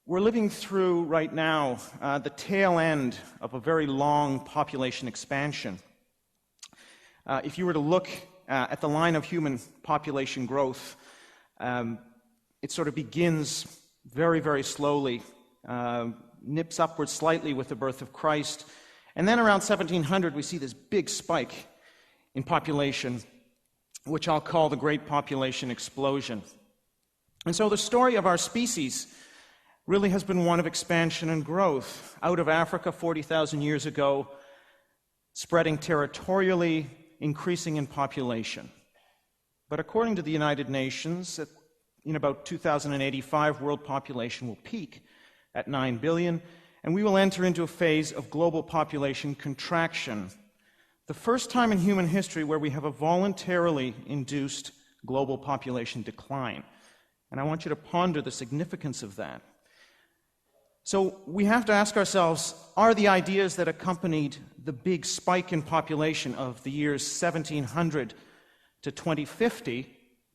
We're living through, right now, the tail end of a very long population expansion. If you were to look at the line of human population growth, it sort of begins very, very slowly, nips upwards slightly with the birth of Christ, and then around 1700 we see this big spike in population, which I'll call the Great Population Explosion. And so the story of our species really has been one of expansion and growth. Out of Africa 40,000 years ago, spreading territorially, increasing in population. But according to the United Nations, in about 2085, world population will peak at 9 billion, and we will enter into a phase of global population contraction. The first time in human history where we have a voluntarily induced global population decline. And I want you to ponder the significance of that. So we have to ask ourselves, are the ideas that accompanied the big spike in population of the years 1700 to 2050,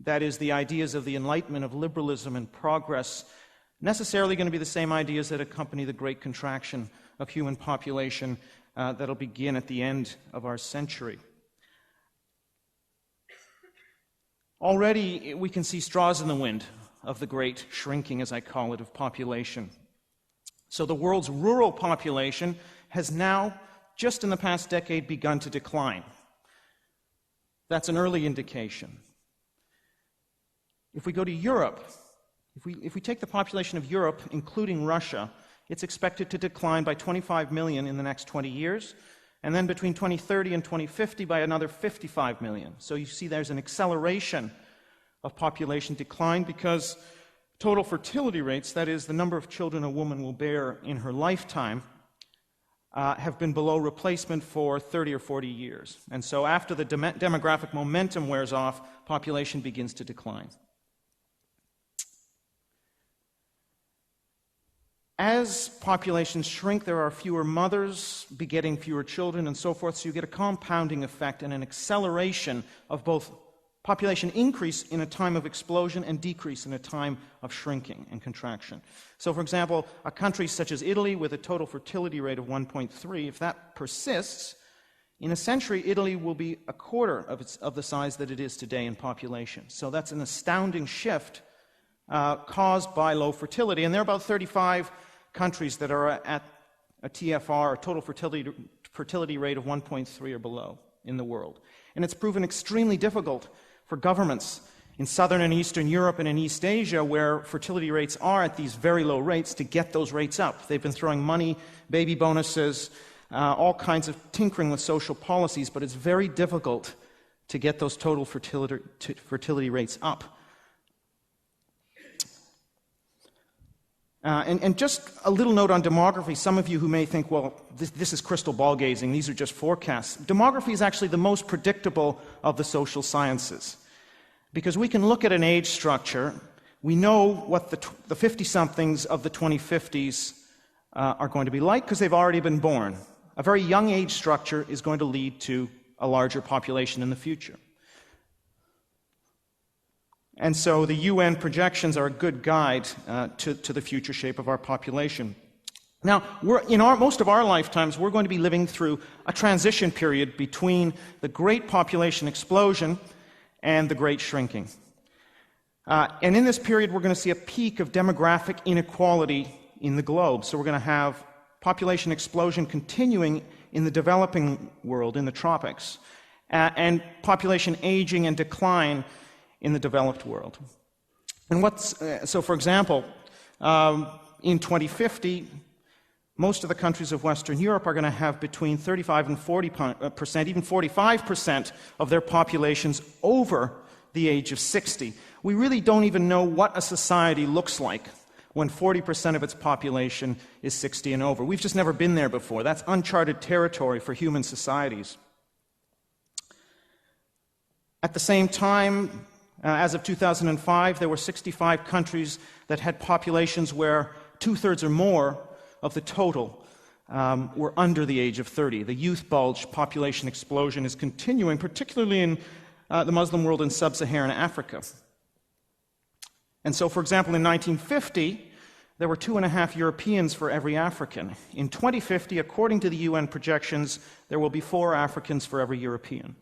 that is, the ideas of the Enlightenment, of liberalism and progress, necessarily going to be the same ideas that accompany the great contraction of human population that'll begin at the end of our century? Already we can see straws in the wind of the great shrinking, as I call it, of population. So the world's rural population has now, just in the past decade, begun to decline. That's an early indication. If we go to Europe, if we take the population of Europe, including Russia, it's expected to decline by 25 million in the next 20 years, and then between 2030 and 2050 by another 55 million. So you see there's an acceleration of population decline because total fertility rates, that is, the number of children a woman will bear in her lifetime, have been below replacement for 30 or 40 years. And so after the demographic momentum wears off, population begins to decline. As populations shrink, there are fewer mothers begetting fewer children and so forth, so you get a compounding effect and an acceleration of both population increase in a time of explosion and decrease in a time of shrinking and contraction. So, for example, a country such as Italy with a total fertility rate of 1.3, if that persists, in a century, Italy will be a quarter of the size that it is today in population. So that's an astounding shift caused by low fertility. And there are about 35 countries that are at a TFR, a total fertility rate of 1.3 or below in the world. And it's proven extremely difficult for governments in Southern and Eastern Europe and in East Asia, where fertility rates are at these very low rates, to get those rates up. They've been throwing money, baby bonuses, all kinds of tinkering with social policies, but it's very difficult to get those total fertility rates up. And just a little note on demography. Some of you who may think, well, this is crystal ball gazing, these are just forecasts. Demography is actually the most predictable of the social sciences, because we can look at an age structure. We know what the 50-somethings of the 2050s are going to be like because they've already been born. A very young age structure is going to lead to a larger population in the future. And so the UN projections are a good guide to the future shape of our population. Now, most of our lifetimes, we're going to be living through a transition period between the great population explosion and the great shrinking. And in this period, we're going to see a peak of demographic inequality in the globe. So we're going to have population explosion continuing in the developing world, in the tropics, and population aging and decline in the developed world. And so for example, in 2050, most of the countries of Western Europe are going to have between 35 and 40%, even 45% of their populations over the age of 60. We really don't even know what a society looks like when 40% of its population is 60 and over. We've just never been there before. That's uncharted territory for human societies. At the same time, as of 2005, there were 65 countries that had populations where 2/3 or more of the total were under the age of 30. The youth bulge population explosion is continuing, particularly in the Muslim world and sub-Saharan Africa. And so, for example, in 1950, there were 2.5 Europeans for every African. In 2050, according to the UN projections, there will be 4 Africans for every European.